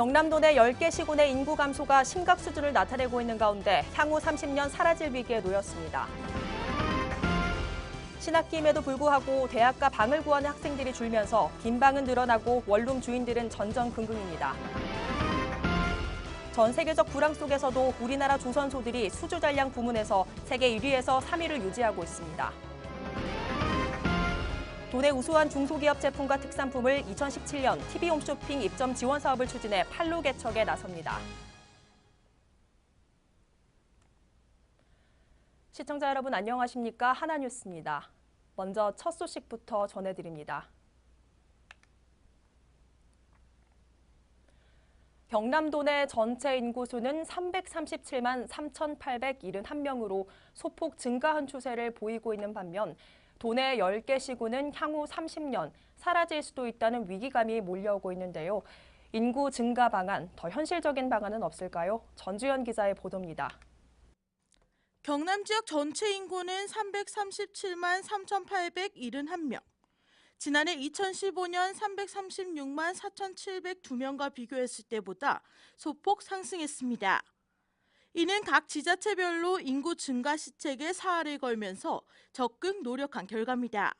경남도 내 10개 시군의 인구 감소가 심각 수준을 나타내고 있는 가운데 향후 30년 사라질 위기에 놓였습니다. 신학기임에도 불구하고 대학가 방을 구하는 학생들이 줄면서 빈 방은 늘어나고 원룸 주인들은 전전긍긍입니다. 전 세계적 불황 속에서도 우리나라 조선소들이 수주 잔량 부문에서 세계 1위에서 3위를 유지하고 있습니다. 도내 우수한 중소기업 제품과 특산품을 2017년 TV홈쇼핑 입점 지원 사업을 추진해 판로 개척에 나섭니다. 시청자 여러분 안녕하십니까? 하나뉴스입니다. 먼저 첫 소식부터 전해드립니다. 경남도 내 전체 인구수는 337만 3,871명으로 소폭 증가한 추세를 보이고 있는 반면 도내 10개 시군은 향후 30년 사라질 수도 있다는 위기감이 몰려오고 있는데요. 인구 증가 방안, 더 현실적인 방안은 없을까요? 전주현 기자의 보도입니다. 경남 지역 전체 인구는 337만 3,871명. 지난해 2015년 336만 4,702명과 비교했을 때보다 소폭 상승했습니다. 이는 각 지자체별로 인구 증가 시책에 사활을 걸면서 적극 노력한 결과입니다.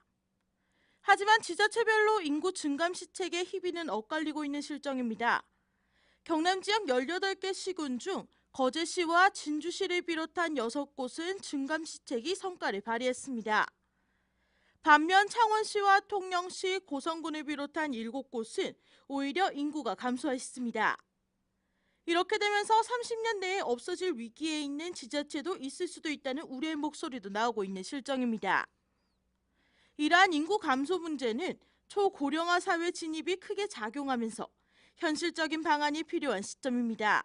하지만 지자체별로 인구 증감 시책의 희비는 엇갈리고 있는 실정입니다. 경남 지역 18개 시군 중 거제시와 진주시를 비롯한 6곳은 증감 시책이 성과를 발휘했습니다. 반면 창원시와 통영시, 고성군을 비롯한 7곳은 오히려 인구가 감소했습니다. 이렇게 되면서 30년 내에 없어질 위기에 있는 지자체도 있을 수도 있다는 우려의 목소리도 나오고 있는 실정입니다. 이러한 인구 감소 문제는 초고령화 사회 진입이 크게 작용하면서 현실적인 방안이 필요한 시점입니다.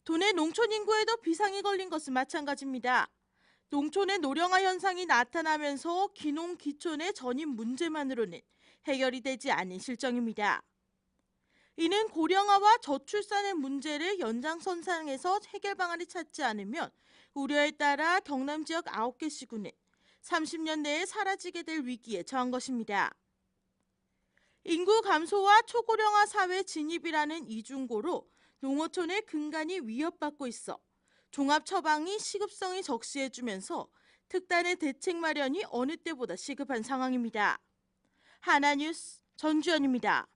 도내 농촌 인구에도 비상이 걸린 것은 마찬가지입니다. 농촌의 노령화 현상이 나타나면서 기농, 기촌의 전입 문제만으로는 해결이 되지 않은 실정입니다. 이는 고령화와 저출산의 문제를 연장선상에서 해결 방안을 찾지 않으면 우려에 따라 경남 지역 9개 시군은 30년 내에 사라지게 될 위기에 처한 것입니다. 인구 감소와 초고령화 사회 진입이라는 이중고로 농어촌의 근간이 위협받고 있어 종합 처방이 시급성이 적시해주면서 특단의 대책 마련이 어느 때보다 시급한 상황입니다. 하나뉴스 전주현입니다.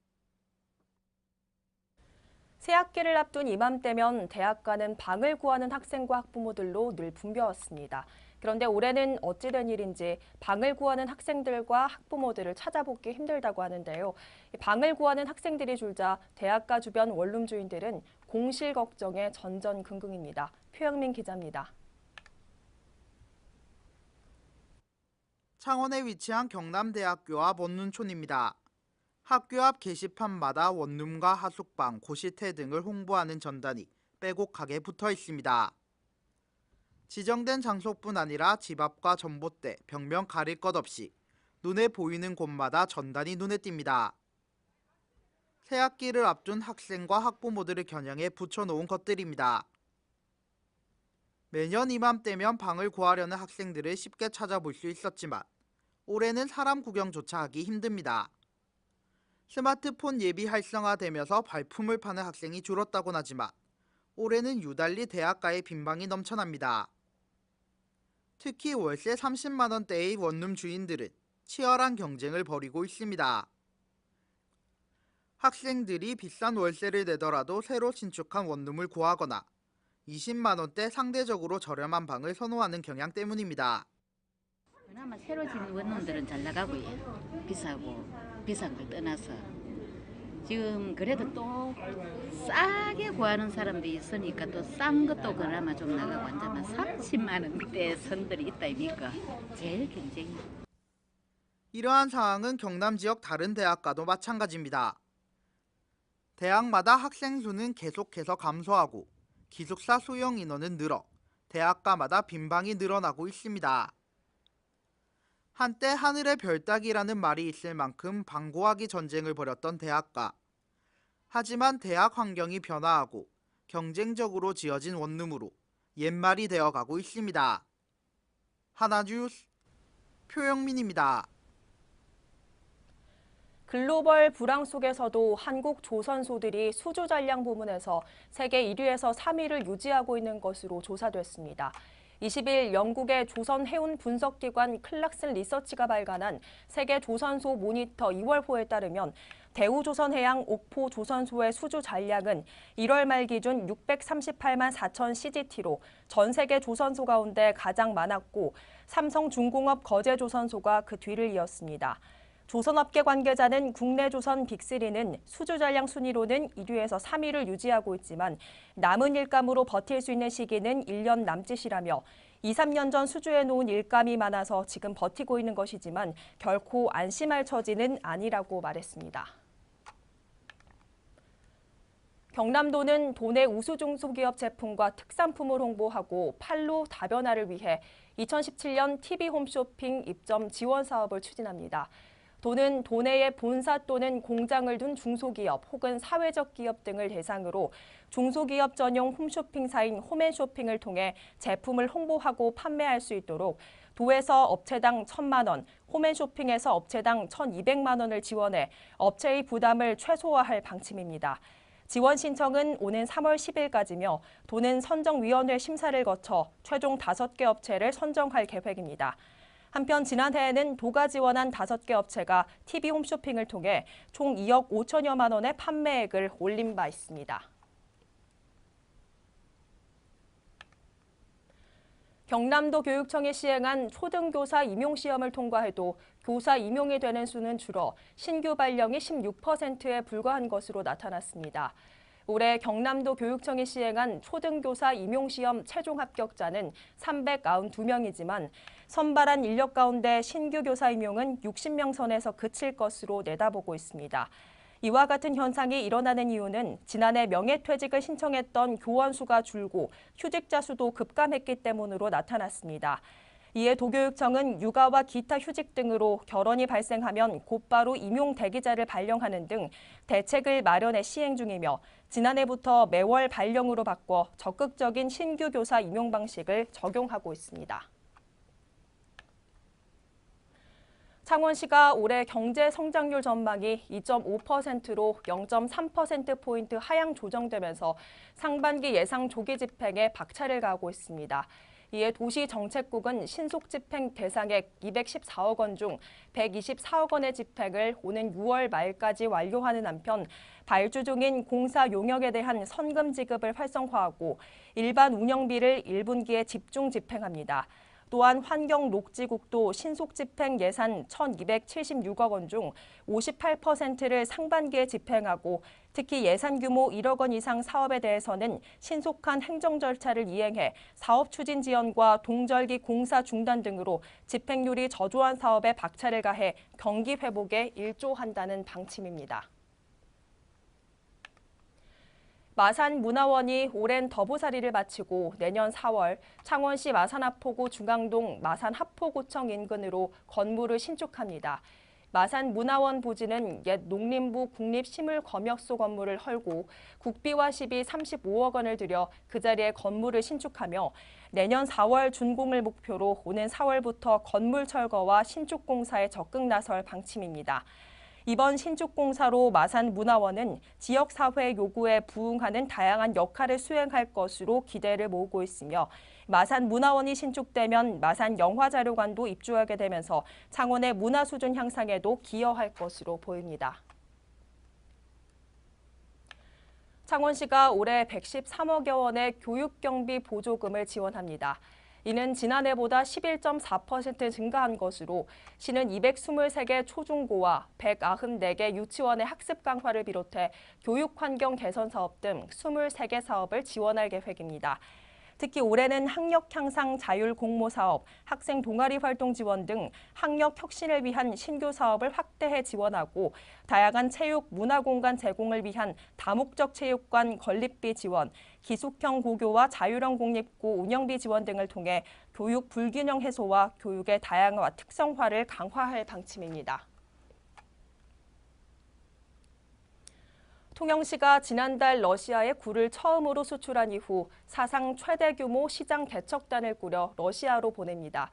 새학기를 앞둔 이맘때면 대학가는 방을 구하는 학생과 학부모들로 늘 붐벼왔습니다. 그런데 올해는 어찌 된 일인지 방을 구하는 학생들과 학부모들을 찾아보기 힘들다고 하는데요. 방을 구하는 학생들이 줄자 대학가 주변 원룸 주인들은 공실 걱정에 전전긍긍입니다. 표영민 기자입니다. 창원에 위치한 경남대학교 앞 원룸촌입니다. 학교 앞 게시판마다 원룸과 하숙방, 고시태 등을 홍보하는 전단이 빼곡하게 붙어 있습니다. 지정된 장소뿐 아니라 집 앞과 전봇대, 벽면 가릴 것 없이 눈에 보이는 곳마다 전단이 눈에 띕니다. 새학기를 앞둔 학생과 학부모들을 겨냥해 붙여놓은 것들입니다. 매년 이맘때면 방을 구하려는 학생들을 쉽게 찾아볼 수 있었지만 올해는 사람 구경조차 하기 힘듭니다. 스마트폰 예비 활성화되면서 발품을 파는 학생이 줄었다곤 하지만 올해는 유달리 대학가에 빈방이 넘쳐납니다. 특히 월세 30만 원대의 원룸 주인들은 치열한 경쟁을 벌이고 있습니다. 학생들이 비싼 월세를 내더라도 새로 신축한 원룸을 구하거나 20만 원대 상대적으로 저렴한 방을 선호하는 경향 때문입니다. 그나마 새로 짓는 원룸들은 잘 나가고요. 비싸고 비싼 걸 떠나서 지금 그래도 또 싸게 구하는 사람들이 있으니까 또 싼 것도 그나마 좀 나가고 앉아만 30만 원대 선들이 있다 입니까? 제일 경쟁이. 이러한 상황은 경남 지역 다른 대학과도 마찬가지입니다. 대학마다 학생 수는 계속해서 감소하고 기숙사 수용 인원은 늘어 대학가마다 빈방이 늘어나고 있습니다. 한때 하늘의 별 따기라는 말이 있을 만큼 방 구하기 전쟁을 벌였던 대학가. 하지만 대학 환경이 변화하고 경쟁적으로 지어진 원룸으로 옛말이 되어가고 있습니다. 하나뉴스 표영민입니다. 글로벌 불황 속에서도 한국 조선소들이 수주 잔량 부문에서 세계 1위에서 3위를 유지하고 있는 것으로 조사됐습니다. 20일 영국의 조선 해운 분석기관 클락슨 리서치가 발간한 세계 조선소 모니터 2월호에 따르면 대우조선해양 옥포 조선소의 수주 잔량은 1월 말 기준 638만 4천 CGT로 전 세계 조선소 가운데 가장 많았고 삼성중공업 거제조선소가 그 뒤를 이었습니다. 조선업계 관계자는 국내 조선 빅3는 수주 잔량 순위로는 1위에서 3위를 유지하고 있지만 남은 일감으로 버틸 수 있는 시기는 1년 남짓이라며 2, 3년 전 수주해 놓은 일감이 많아서 지금 버티고 있는 것이지만 결코 안심할 처지는 아니라고 말했습니다. 경남도는 도내 우수 중소기업 제품과 특산품을 홍보하고 판로 다변화를 위해 2017년 TV 홈쇼핑 입점 지원 사업을 추진합니다. 도는 도내에 본사 또는 공장을 둔 중소기업 혹은 사회적 기업 등을 대상으로 중소기업 전용 홈쇼핑사인 홈앤쇼핑을 통해 제품을 홍보하고 판매할 수 있도록 도에서 업체당 1,000만 원, 홈앤쇼핑에서 업체당 1,200만 원을 지원해 업체의 부담을 최소화할 방침입니다. 지원 신청은 오는 3월 10일까지며 도는 선정위원회 심사를 거쳐 최종 5개 업체를 선정할 계획입니다. 한편 지난해에는 도가 지원한 5개 업체가 TV 홈쇼핑을 통해 총 2억 5천여만 원의 판매액을 올린 바 있습니다. 경남도 교육청이 시행한 초등교사 임용시험을 통과해도 교사 임용이 되는 수는 줄어 신규 발령이 16%에 불과한 것으로 나타났습니다. 올해 경남도 교육청이 시행한 초등교사 임용시험 최종 합격자는 392명이지만 선발한 인력 가운데 신규 교사 임용은 60명 선에서 그칠 것으로 내다보고 있습니다. 이와 같은 현상이 일어나는 이유는 지난해 명예퇴직을 신청했던 교원 수가 줄고 휴직자 수도 급감했기 때문으로 나타났습니다. 이에 도교육청은 육아와 기타 휴직 등으로 결원이 발생하면 곧바로 임용 대기자를 발령하는 등 대책을 마련해 시행 중이며 지난해부터 매월 발령으로 바꿔 적극적인 신규 교사 임용 방식을 적용하고 있습니다. 창원시가 올해 경제 성장률 전망이 2.5%로 0.3%포인트 하향 조정되면서 상반기 예상 조기 집행에 박차를 가하고 있습니다. 이에 도시정책국은 신속 집행 대상액 214억 원 중 124억 원의 집행을 오는 6월 말까지 완료하는 한편 발주 중인 공사 용역에 대한 선금 지급을 활성화하고 일반 운영비를 1분기에 집중 집행합니다. 또한 환경녹지국도 신속 집행 예산 1,276억 원 중 58%를 상반기에 집행하고 특히 예산 규모 1억 원 이상 사업에 대해서는 신속한 행정 절차를 이행해 사업 추진 지연과 동절기 공사 중단 등으로 집행률이 저조한 사업에 박차를 가해 경기 회복에 일조한다는 방침입니다. 마산문화원이 오랜 더부살이를 마치고 내년 4월 창원시 마산하포구 중앙동 마산하포구청 인근으로 건물을 신축합니다. 마산문화원 부지는 옛 농림부 국립식물검역소 건물을 헐고 국비와 시비 35억 원을 들여 그 자리에 건물을 신축하며 내년 4월 준공을 목표로 오는 4월부터 건물 철거와 신축 공사에 적극 나설 방침입니다. 이번 신축 공사로 마산문화원은 지역사회 요구에 부응하는 다양한 역할을 수행할 것으로 기대를 모으고 있으며 마산문화원이 신축되면 마산영화자료관도 입주하게 되면서 창원의 문화 수준 향상에도 기여할 것으로 보입니다. 창원시가 올해 113억여 원의 교육경비 보조금을 지원합니다. 이는 지난해보다 11.4% 증가한 것으로 시는 223개 초중고와 194개 유치원의 학습 강화를 비롯해 교육 환경 개선 사업 등 23개 사업을 지원할 계획입니다. 특히 올해는 학력 향상 자율 공모 사업, 학생 동아리 활동 지원 등 학력 혁신을 위한 신규 사업을 확대해 지원하고 다양한 체육, 문화 공간 제공을 위한 다목적 체육관 건립비 지원, 기숙형 고교와 자율형 공립고 운영비 지원 등을 통해 교육 불균형 해소와 교육의 다양화 특성화를 강화할 방침입니다. 통영시가 지난달 러시아에 굴을 처음으로 수출한 이후 사상 최대 규모 시장 개척단을 꾸려 러시아로 보냅니다.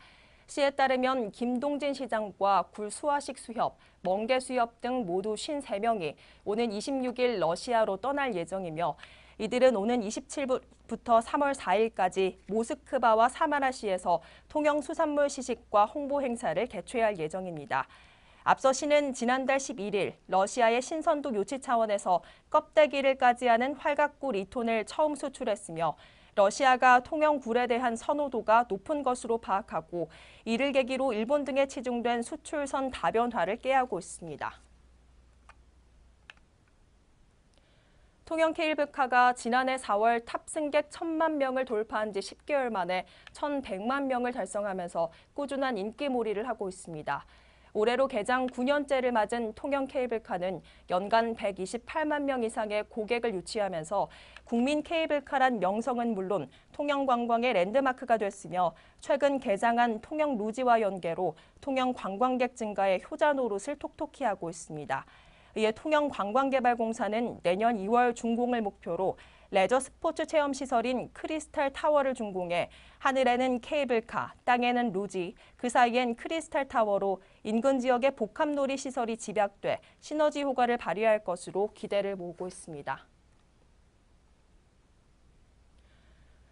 시에 따르면 김동진 시장과 굴수화식 수협, 멍게 수협 등 모두 53명이 오는 26일 러시아로 떠날 예정이며 이들은 오는 27일부터 3월 4일까지 모스크바와 사마라시에서 통영수산물 시식과 홍보 행사를 개최할 예정입니다. 앞서 시는 지난달 11일 러시아의 신선도 요치 차원에서 껍데기를 까지하는 활갑굴 2톤을 처음 수출했으며 러시아가 통영굴에 대한 선호도가 높은 것으로 파악하고 이를 계기로 일본 등에 치중된 수출선 다변화를 깨하고 있습니다. 통영 케이블카가 지난해 4월 탑승객 1,000만 명을 돌파한 지 10개월 만에 1,100만 명을 달성하면서 꾸준한 인기몰이를 하고 있습니다. 올해로 개장 9년째를 맞은 통영 케이블카는 연간 128만 명 이상의 고객을 유치하면서 국민 케이블카란 명성은 물론 통영 관광의 랜드마크가 됐으며 최근 개장한 통영 루지와 연계로 통영 관광객 증가에 효자 노릇을 톡톡히 하고 있습니다. 이에 통영관광개발공사는 내년 2월 준공을 목표로 레저 스포츠 체험 시설인 크리스탈 타워를 준공해 하늘에는 케이블카, 땅에는 루지, 그 사이엔 크리스탈 타워로 인근 지역의 복합놀이 시설이 집약돼 시너지 효과를 발휘할 것으로 기대를 모으고 있습니다.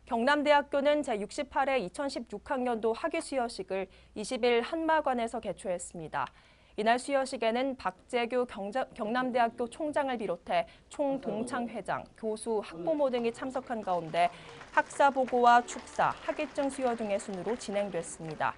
경남대학교는 제68회 2016학년도 학위 수여식을 20일 한마관에서 개최했습니다. 이날 수여식에는 박재규 경남대학교 총장을 비롯해 총동창회장, 교수, 학부모 등이 참석한 가운데 학사보고와 축사, 학위증 수여 등의 순으로 진행됐습니다.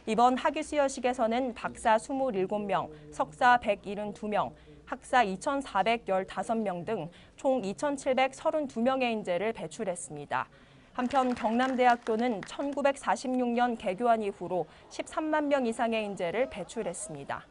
이번 학위 수여식에서는 박사 27명, 석사 172명, 학사 2,415명 등 총 2,732명의 인재를 배출했습니다. 한편 경남대학교는 1946년 개교한 이후로 13만 명 이상의 인재를 배출했습니다.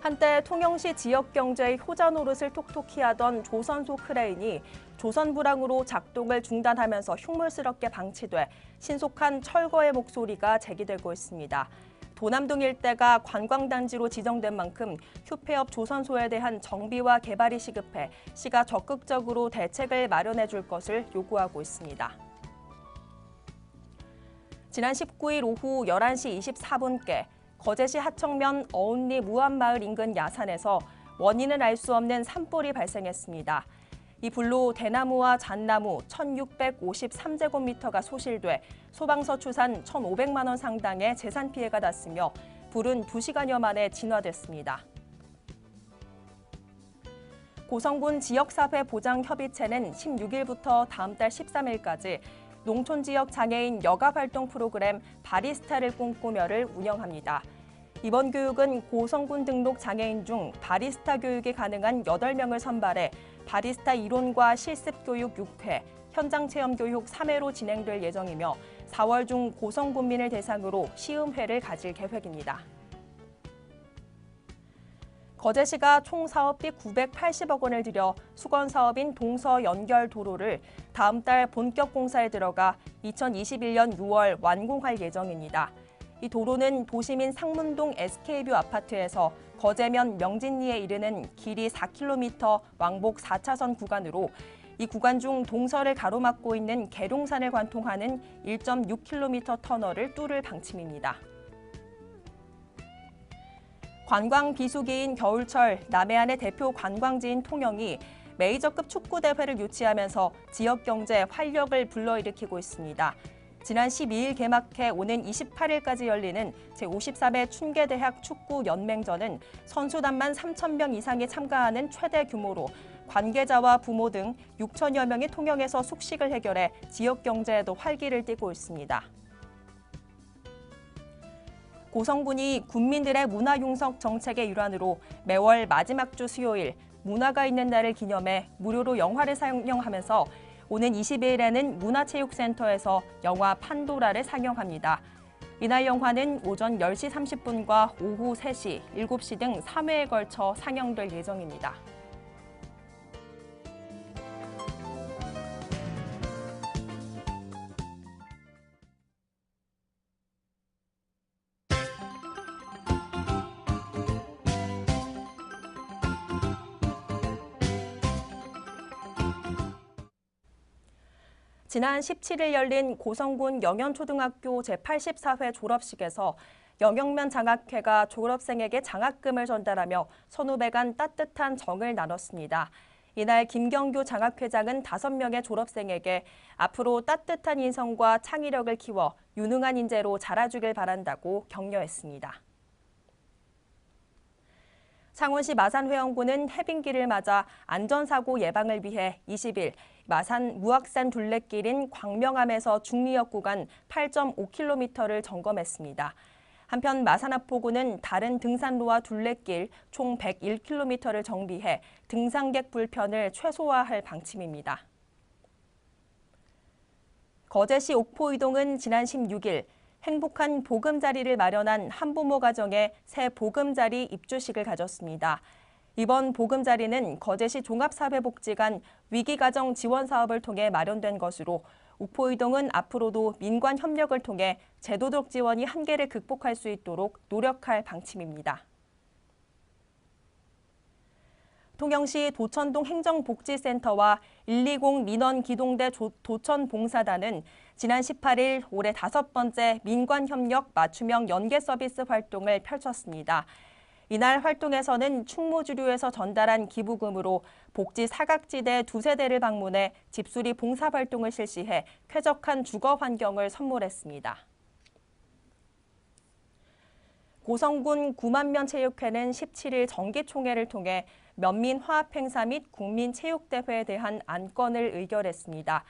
한때 통영시 지역 경제의 효자 노릇을 톡톡히 하던 조선소 크레인이 조선 불황으로 작동을 중단하면서 흉물스럽게 방치돼 신속한 철거의 목소리가 제기되고 있습니다. 도남동 일대가 관광단지로 지정된 만큼 휴폐업 조선소에 대한 정비와 개발이 시급해 시가 적극적으로 대책을 마련해 줄 것을 요구하고 있습니다. 지난 19일 오후 11시 24분께 거제시 하청면 어운리 무안마을 인근 야산에서 원인은 알 수 없는 산불이 발생했습니다. 이 불로 대나무와 잣나무 1,653제곱미터가 소실돼 소방서 추산 1,500만 원 상당의 재산 피해가 났으며 불은 2시간여 만에 진화됐습니다. 고성군 지역사회보장협의체는 16일부터 다음 달 13일까지 농촌지역 장애인 여가활동 프로그램 바리스타를 꿈꾸며를 운영합니다. 이번 교육은 고성군 등록 장애인 중 바리스타 교육이 가능한 8명을 선발해 바리스타 이론과 실습 교육 6회, 현장 체험 교육 3회로 진행될 예정이며 4월 중 고성군민을 대상으로 시음회를 가질 계획입니다. 거제시가 총 사업비 980억 원을 들여 수건 사업인 동서 연결 도로를 다음 달 본격 공사에 들어가 2021년 6월 완공할 예정입니다. 이 도로는 도심인 상문동 SK뷰 아파트에서 거제면 명진리에 이르는 길이 4km 왕복 4차선 구간으로 이 구간 중 동서를 가로막고 있는 계룡산을 관통하는 1.6km 터널을 뚫을 방침입니다. 관광 비수기인 겨울철 남해안의 대표 관광지인 통영이 메이저급 축구대회를 유치하면서 지역 경제에 활력을 불러일으키고 있습니다. 지난 12일 개막해 오는 28일까지 열리는 제53회 춘계대학 축구연맹전은 선수단만 3,000명 이상이 참가하는 최대 규모로 관계자와 부모 등 6천여 명이 통영에서 숙식을 해결해 지역 경제에도 활기를 띠고 있습니다. 고성군이 군민들의 문화융성 정책의 일환으로 매월 마지막 주 수요일 문화가 있는 날을 기념해 무료로 영화를 상영하면서 오는 22일에는 문화체육센터에서 영화 판도라를 상영합니다. 이날 영화는 오전 10시 30분과 오후 3시, 7시 등 3회에 걸쳐 상영될 예정입니다. 지난 17일 열린 고성군 영현초등학교 제84회 졸업식에서 영영면 장학회가 졸업생에게 장학금을 전달하며 선후배 간 따뜻한 정을 나눴습니다. 이날 김경규 장학회장은 5명의 졸업생에게 앞으로 따뜻한 인성과 창의력을 키워 유능한 인재로 자라주길 바란다고 격려했습니다. 창원시 마산회원군은 해빙기를 맞아 안전사고 예방을 위해 20일 마산 무악산 둘레길인 광명암에서 중리역 구간 8.5km를 점검했습니다. 한편 마산합포구는 다른 등산로와 둘레길 총 101km를 정비해 등산객 불편을 최소화할 방침입니다. 거제시 옥포이동은 지난 16일 행복한 보금자리를 마련한 한부모 가정의 새 보금자리 입주식을 가졌습니다. 이번 보금자리는 거제시 종합사회복지관 위기가정 지원 사업을 통해 마련된 것으로 옥포이동은 앞으로도 민관 협력을 통해 제도적 지원이 한계를 극복할 수 있도록 노력할 방침입니다. 통영시 도천동 행정복지센터와 120 민원기동대 도천봉사단은 지난 18일 올해 5번째 민관협력 맞춤형 연계 서비스 활동을 펼쳤습니다. 이날 활동에서는 충무주류에서 전달한 기부금으로 복지 사각지대 2세대를 방문해 집수리 봉사활동을 실시해 쾌적한 주거 환경을 선물했습니다. 고성군 9만면 체육회는 17일 정기총회를 통해 면민화합행사 및 국민체육대회에 대한 안건을 의결했습니다.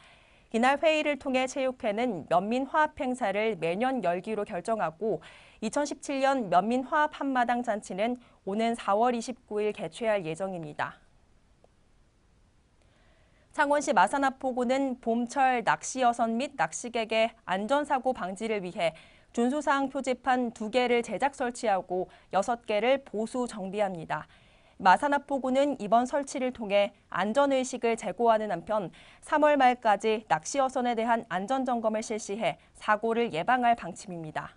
이날 회의를 통해 체육회는 면민화합행사를 매년 열기로 결정하고 2017년 면민화합 한마당 잔치는 오는 4월 29일 개최할 예정입니다. 창원시 마산합포구는 봄철 낚시여선 및 낚시객의 안전사고 방지를 위해 준수사항 표지판 2개를 제작 설치하고 6개를 보수 정비합니다. 마산합포구는 이번 설치를 통해 안전의식을 제고하는 한편 3월 말까지 낚시어선에 대한 안전점검을 실시해 사고를 예방할 방침입니다.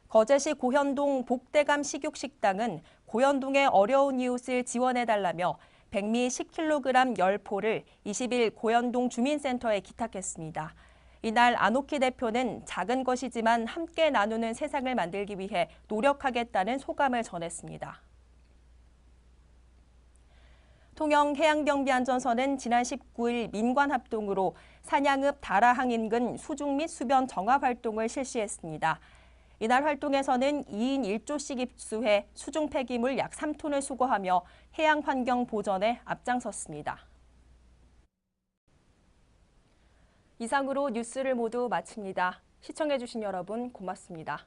거제시 고현동 복대감 식육식당은 고현동의 어려운 이웃을 지원해달라며 백미 10kg 10포를 20일 고현동 주민센터에 기탁했습니다. 이날 안옥희 대표는 작은 것이지만 함께 나누는 세상을 만들기 위해 노력하겠다는 소감을 전했습니다. 통영해양경비안전선은 지난 19일 민관합동으로 산양읍 다라항 인근 수중 및 수변 정화 활동을 실시했습니다. 이날 활동에서는 2인 1조씩 입수해 수중 폐기물 약 3톤을 수거하며 해양 환경 보전에 앞장섰습니다. 이상으로 뉴스를 모두 마칩니다. 시청해주신 여러분 고맙습니다.